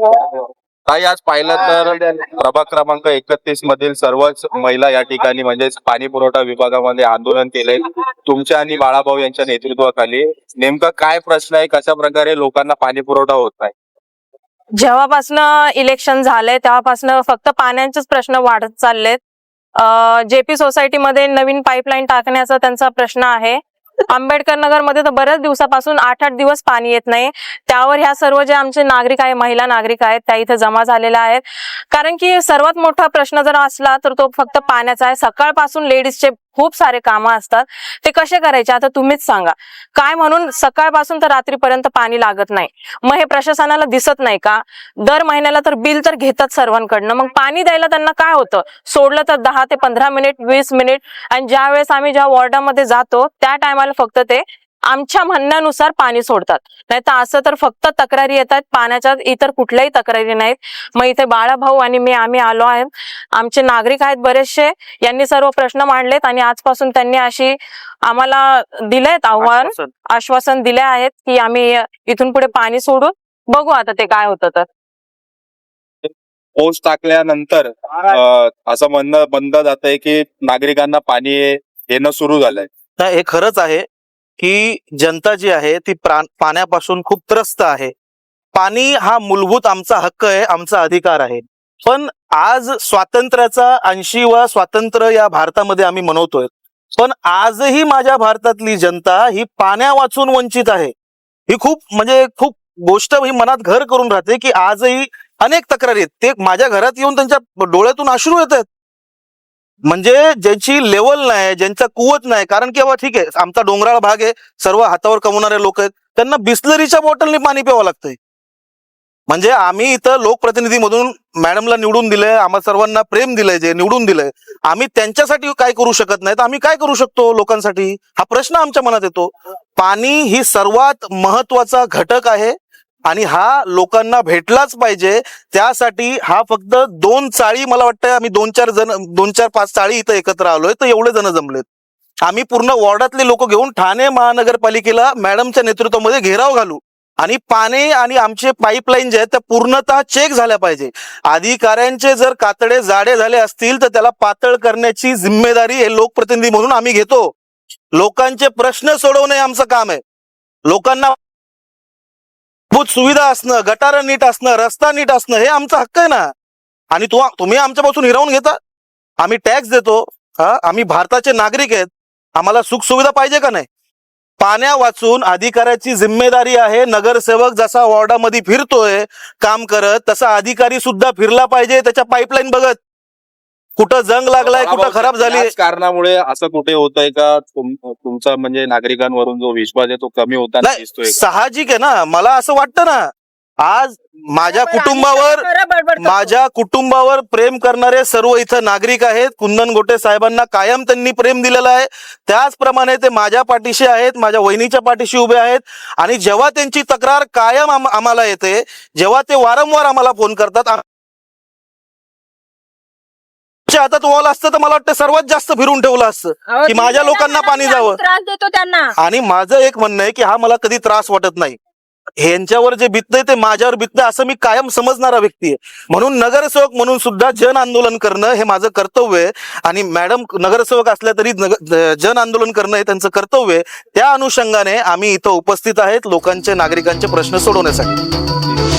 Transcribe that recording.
ताई, आज पाहिलं तर प्रभाग क्रमांक 31 मधील सर्वच महिला या ठिकाणी म्हणजे पाणी पुरवठा विभागामध्ये आंदोलन केलंय तुमच्या आणि बाळाभाऊ यांच्या नेतृत्वाखाली. नेमका काय प्रश्न आहे, कशा प्रकारे लोकांना पाणी पुरवठा होत नाही? जेव्हापासून इलेक्शन झालंय तेव्हापासून फक्त पाण्याचेच प्रश्न वाढत चाललेत. जेपी सोसायटीमध्ये नवीन पाईपलाईन टाकण्याचा त्यांचा प्रश्न आहे. आंबेडकर नगर मध्ये तर बऱ्याच दिवसापासून 8-8 दिवस पाणी येत नाही. त्यावर ह्या सर्व जे आमचे नागरिक आहे, महिला नागरिक आहेत, त्या इथे जमा झालेल्या आहेत. कारण की सर्वात मोठा प्रश्न जर असला तर तो फक्त पाण्याचा आहे. सकाळपासून लेडीजचे खूप सारे कामं असतात, ते कसे करायचे आता तुम्हीच सांगा. काय म्हणून सकाळपासून तर रात्रीपर्यंत पाणी लागत नाही, मग हे प्रशासनाला दिसत नाही का? दर महिन्याला तर बिल तर घेतात सर्वांकडनं, मग पाणी द्यायला त्यांना काय होतं? सोडलं तर 10 ते 15 मिनिट, 20 मिनिट. आणि ज्या वेळेस आम्ही ज्या वॉर्डामध्ये जातो त्या टायमाला फक्त ते आमच्या म्हणण्यानुसार पाणी सोडतात. नाही तर असं तर फक्त तक्रारी येतात पाण्याच्या, इतर कुठल्याही तक्रारी नाहीत. मग इथे बाळाभाऊ आणि आम्ही आलो आहे. आमचे नागरिक आहेत बरेचसे, यांनी सर्व प्रश्न मांडलेत आणि आजपासून त्यांनी अशी आम्हाला दिलेत आव्हान, आश्वासन दिले आहेत की आम्ही इथून पुढे पाणी सोडून बघू आता ते काय होतं. तर पोस्ट टाकल्यानंतर असं म्हणणं बनलं जातंय की नागरिकांना पाणी येणं सुरू झालंय. हे खरंच आहे की जनता जी आहे ती पाण्यापासून खूप त्रस्त आहे. पाणी हा मूलभूत आमचा हक्क आहे, आमचा अधिकार आहे. पण आज स्वातंत्र्याचा 80वा स्वातंत्र्य या भारतामध्ये आम्ही मनवतोय, पण आजही माझ्या भारतातली जनता ही पाण्या वाचून वंचित आहे. ही खूप गोष्ट ही मनात घर करून राहते की आजही अनेक तक्रारी आहेत. ते माझ्या घरात येऊन त्यांच्या डोळ्यातून अश्रू येत आहेत. म्हणजे ज्यांची लेवल नाही, ज्यांचा कुवत नाही. कारण की बाबा ठीक आहे, आमचा डोंगराळ भाग आहे, सर्व हातावर कमवणारे लोक आहेत, त्यांना बिस्लरीच्या बॉटलने पाणी प्यावं लागतंय. म्हणजे आम्ही इथं लोकप्रतिनिधी मधून मॅडमला निवडून दिलंय, आम्हा सर्वांना प्रेम दिलंय, जे निवडून दिलंय, आम्ही त्यांच्यासाठी काय करू शकत नाही तर आम्ही काय करू शकतो लोकांसाठी, हा प्रश्न आमच्या मनात येतो. पाणी ही सर्वात महत्वाचा घटक आहे आणि हा लोकांना भेटलाच पाहिजे. त्यासाठी हा फक्त 2 चाळी, मला वाटतं आम्ही 2-4-5 चाळी इथं एकत्र आलोय तर एवढे जण जमलेत. आम्ही पूर्ण वॉर्डातले लोक घेऊन ठाणे महानगरपालिकेला मॅडमच्या नेतृत्वामध्ये घेराव घालू आणि पाणी आणि आमचे पाईपलाईन जे आहेत त्या पूर्णतः चेक झाल्या पाहिजे. अधिकाऱ्यांचे जर कातडे जाडे झाले असतील तर त्याला पातळ करण्याची जिम्मेदारी हे लोकप्रतिनिधी म्हणून आम्ही घेतो. लोकांचे प्रश्न सोडवणे आमचं काम आहे. लोकांना मूलभूत सुविधा असणं, गटार नीट असणं, रस्ता नीट असणं हे आमचा हक्क आहे ना. आणि तुम्ही आमच्यापासून हिरावून घेता. आम्ही टॅक्स देतो, आम्ही भारताचे नागरिक आहेत, आम्हाला सुख सुविधा पाहिजे का नाही? पाण्या वाचून अधिकाऱ्याची जिम्मेदारी आहे. नगरसेवक जसा वॉर्डामध्ये फिरतोय काम करत, तसा अधिकारी सुद्धा फिरला पाहिजे त्याच्या पाईपलाईन बघत, कुठं जंग लागलाय, कुठं खराब झाली. कारणामुळे असं कुठे होतंय का तुमचा म्हणजे नागरिकांवरून जो विश्वास आहे तो कमी होताना दिसतोय? साहजिक आहे ना. मला असं वाटतं ना, आज माझ्या कुटुंबावर प्रेम करणारे सर्व इथं नागरिक आहेत. कुंदन गोटे साहेबांना कायम त्यांनी प्रेम दिलेलं आहे. त्याचप्रमाणे ते माझ्या पाठीशी आहेत, माझ्या वहिनीच्या पाठीशी उभे आहेत. आणि जेव्हा त्यांची तक्रार कायम आम्हाला येते, जेव्हा ते वारंवार आम्हाला फोन करतात, आता तुम्हाला असतं तर मला वाटतं सर्वात जास्त फिरून ठेवलं असतं की माझ्या लोकांना पाणी जावं. त्रास देतो त्यांना. आणि माझं एक म्हणणं आहे की हा मला कधी त्रास वाटत नाही. ह्यांच्यावर जे बिततंय ते माझ्यावर बिततंय असं मी कायम समजणारा व्यक्ती आहे. म्हणून नगरसेवक म्हणून सुद्धा जन आंदोलन करणं हे माझं कर्तव्य आहे. आणि मॅडम नगरसेवक असल्या तरी जन आंदोलन करणं हे त्यांचं कर्तव्य आहे. त्या अनुषंगाने आम्ही इथं उपस्थित आहेत लोकांचे, नागरिकांचे प्रश्न सोडवण्यासाठी.